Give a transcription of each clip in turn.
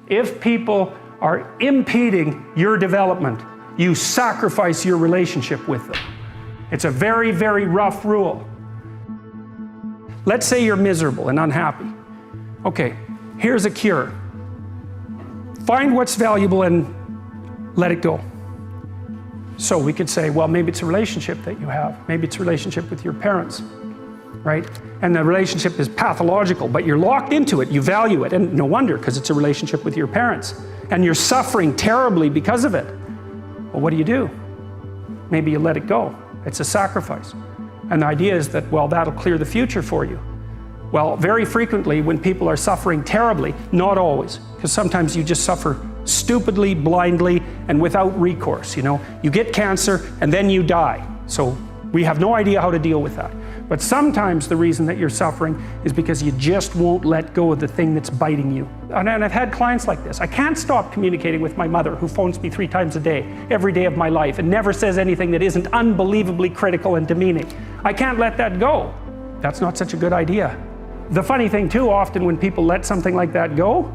If people are impeding your development, you sacrifice your relationship with them. It's a very, very rough rule. Let's say you're miserable and unhappy. Okay, here's a cure. Find what's valuable and let it go. So we could say, well, maybe it's a relationship that you have. Maybe it's a relationship with your parents, right? And the relationship is pathological, but you're locked into it, you value it, and no wonder, because it's a relationship with your parents. And you're suffering terribly because of it. Well, what do? Maybe you let it go. It's a sacrifice. And the idea is that, well, that'll clear the future for you. Well, very frequently when people are suffering terribly, not always, because sometimes you just suffer stupidly, blindly, and without recourse, you know. You get cancer and then you die. So we have no idea how to deal with that. But sometimes the reason that you're suffering is because you just won't let go of the thing that's biting you. And I've had clients like this. I can't stop communicating with my mother, who phones me 3 times a day, every day of my life, and never says anything that isn't unbelievably critical and demeaning. I can't let that go. That's not such a good idea. The funny thing too, often when people let something like that go,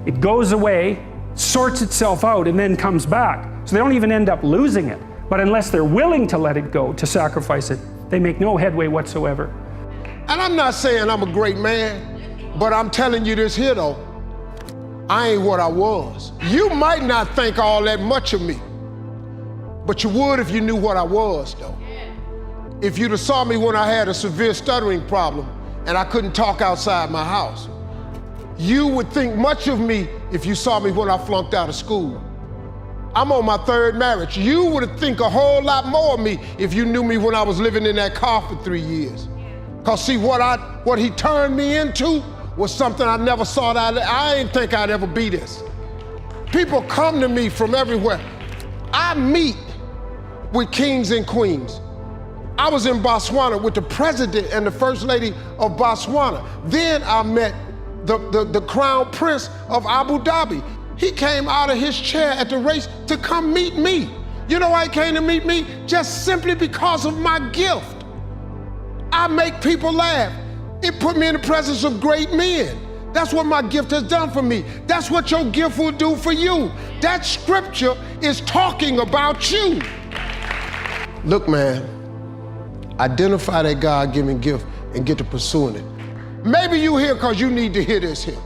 it goes away, sorts itself out, and then comes back. So they don't even end up losing it. But unless they're willing to let it go, to sacrifice it, they make no headway whatsoever. And I'm not saying I'm a great man, but I'm telling you this here though, I ain't what I was. You might not think all that much of me, but you would if you knew what I was though. If you'd have saw me when I had a severe stuttering problem and I couldn't talk outside my house, you would think much of me if you saw me when I flunked out of school. I'm on my 3rd marriage. You would think a whole lot more of me if you knew me when I was living in that car for 3 years. Cause see, what he turned me into was something I never thought I didn't think I'd ever be this. People come to me from everywhere. I meet with kings and queens. I was in Botswana with the president and the first lady of Botswana. Then I met the crown prince of Abu Dhabi. He came out of his chair at the race to come meet me. You know why he came to meet me? Just simply because of my gift. I make people laugh. It put me in the presence of great men. That's what my gift has done for me. That's what your gift will do for you. That scripture is talking about you. Look, man, identify that God-given gift and get to pursuing it. Maybe you here because you need to hear this here.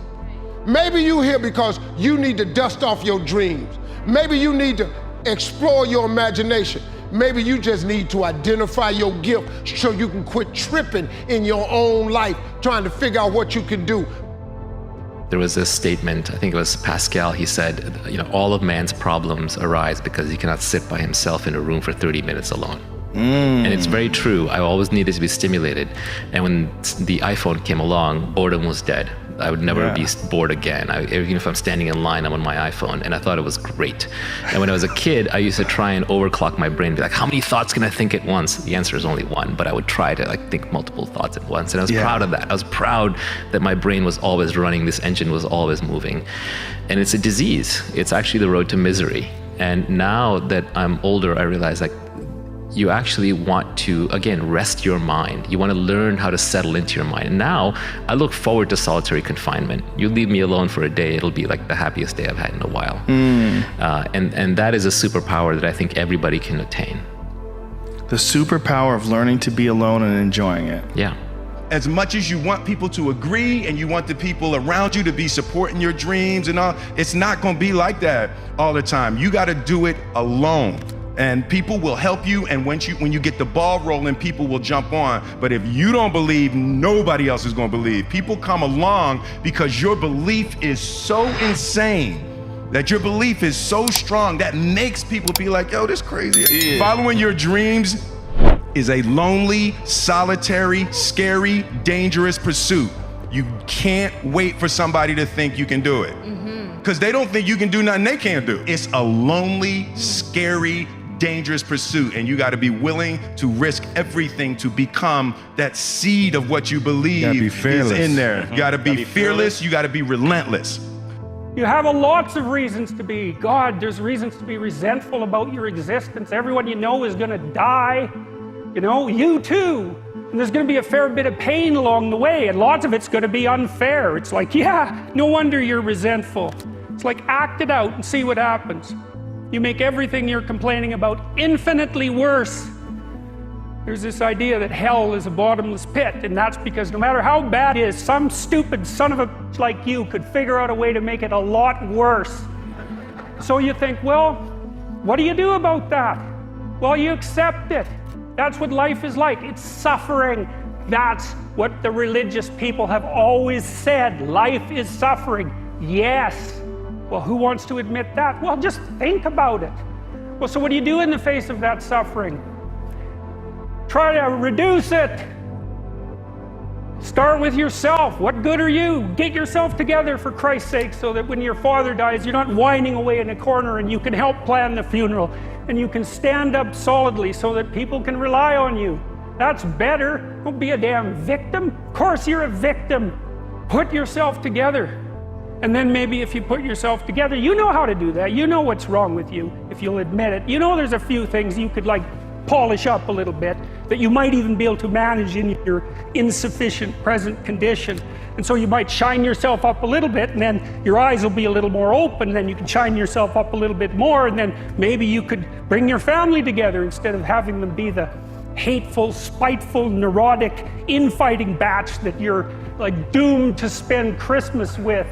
Maybe you here because you need to dust off your dreams. Maybe you need to explore your imagination. Maybe you just need to identify your gift so you can quit tripping in your own life, trying to figure out what you can do. There was a statement, I think it was Pascal, he said, you know, all of man's problems arise because he cannot sit by himself in a room for 30 minutes alone. And it's very true. I always needed to be stimulated. And when the iPhone came along, boredom was dead. I would never be bored again. Even if I'm standing in line, I'm on my iPhone, and I thought it was great. And when I was a kid, I used to try and overclock my brain, be like, how many thoughts can I think at once? The answer is only one, but I would try to think multiple thoughts at once. And I was proud of that. I was proud that my brain was always running, this engine was always moving. And it's a disease. It's actually the road to misery. And now that I'm older, I realize you actually want to, again, rest your mind. You want to learn how to settle into your mind. And now I look forward to solitary confinement. You leave me alone for a day, it'll be like the happiest day I've had in a while. And that is a superpower that I think everybody can attain. The superpower of learning to be alone and enjoying it. Yeah. As much as you want people to agree and you want the people around you to be supporting your dreams and all, it's not going to be like that all the time. You got to do it alone. And people will help you, and when you get the ball rolling, people will jump on. But if you don't believe, nobody else is going to believe. People come along because your belief is so insane, that your belief is so strong, that makes people be like, yo, this crazy. Following your dreams is a lonely, solitary, scary, dangerous pursuit. You can't wait for somebody to think you can do it. Because they don't think you can do nothing they can't do. It's a lonely, scary, dangerous pursuit, and you got to be willing to risk everything to become that seed of what you believe is in there. You got to be fearless. You got to be relentless. You have lots of reasons to be. God, there's reasons to be resentful about your existence. Everyone you know is going to die. You know, you too. And there's going to be a fair bit of pain along the way, and lots of it's going to be unfair. It's like, yeah, no wonder you're resentful. It's like act it out and see what happens. You make everything you're complaining about infinitely worse. There's this idea that hell is a bottomless pit, and that's because no matter how bad it is, some stupid son of a like you could figure out a way to make it a lot worse. So you think, well, what do you do about that? Well, you accept it. That's what life is like. It's suffering. That's what the religious people have always said. Life is suffering. Yes. Well, who wants to admit that? Well, just think about it. Well, so what do you do in the face of that suffering? Try to reduce it. Start with yourself. What good are you? Get yourself together for Christ's sake, so that when your father dies, you're not whining away in a corner, and you can help plan the funeral, and you can stand up solidly so that people can rely on you. That's better. Don't be a damn victim. Of course you're a victim. Put yourself together. And then maybe if you put yourself together, you know how to do that. You know what's wrong with you, if you'll admit it. You know there's a few things you could like polish up a little bit, that you might even be able to manage in your insufficient present condition. And so you might shine yourself up a little bit, and then your eyes will be a little more open, and then you can shine yourself up a little bit more, and then maybe you could bring your family together instead of having them be the hateful, spiteful, neurotic, infighting batch that you're like doomed to spend Christmas with.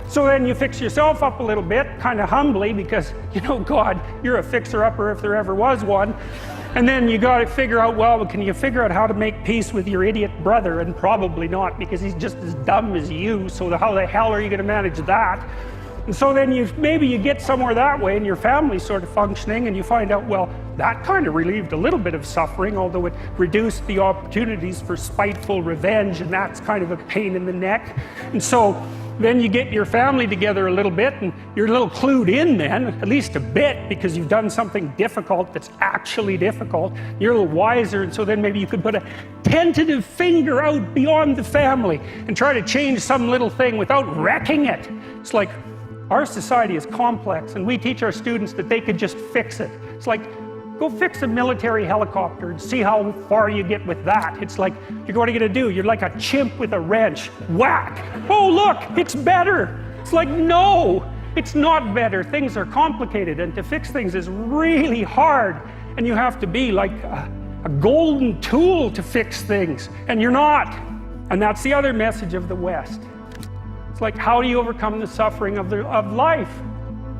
So then you fix yourself up a little bit, kind of humbly, because, you know, God, you're a fixer-upper if there ever was one. And then you got to figure out, well, can you figure out how to make peace with your idiot brother? And probably not, because he's just as dumb as you, so how the hell are you going to manage that? And so then maybe you get somewhere that way, and your family's sort of functioning, and you find out, well, that kind of relieved a little bit of suffering, although it reduced the opportunities for spiteful revenge, and that's kind of a pain in the neck. And so then you get your family together a little bit, and you're a little clued in then, at least a bit, because you've done something difficult that's actually difficult. You're a little wiser, and so then maybe you could put a tentative finger out beyond the family and try to change some little thing without wrecking it. It's like, our society is complex, and we teach our students that they could just fix it. It's like, go fix a military helicopter and see how far you get with that. It's like, what are you gonna do? You're like a chimp with a wrench. Whack! Oh look, it's better! It's like, no, it's not better. Things are complicated, and to fix things is really hard. And you have to be like a golden tool to fix things, and you're not. And that's the other message of the West. It's like, how do you overcome the suffering of life?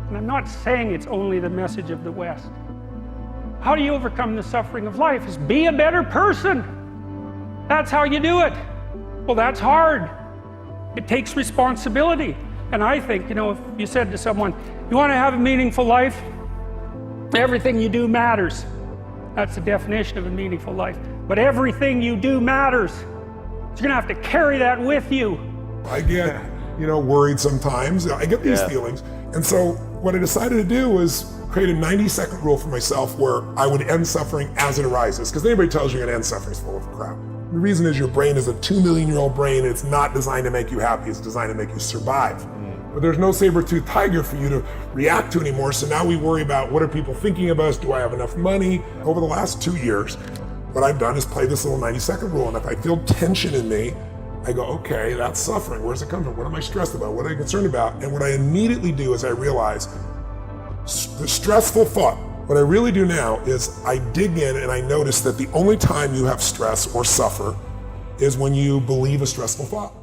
And I'm not saying it's only the message of the West. How do you overcome the suffering of life? Is be a better person. That's how you do it. Well, that's hard. It takes responsibility. And I think, you know, if you said to someone, you want to have a meaningful life? Everything you do matters. That's the definition of a meaningful life. But everything you do matters. So you're going to have to carry that with you. I get, worried sometimes. I get these feelings. And so what I decided to do was create a 90-second rule for myself where I would end suffering as it arises. Because anybody tells you you're gonna end suffering is full of crap. The reason is your brain is a 2 million-year-old brain. It's not designed to make you happy, it's designed to make you survive. But there's no saber-toothed tiger for you to react to anymore. So now we worry about, what are people thinking of us? Do I have enough money? Over the last 2 years, what I've done is play this little 90-second rule. And if I feel tension in me, I go, okay, that's suffering. Where's it come from? What am I stressed about? What am I concerned about? And what I immediately do is I realize the stressful thought. What I really do now is I dig in and I notice that the only time you have stress or suffer is when you believe a stressful thought.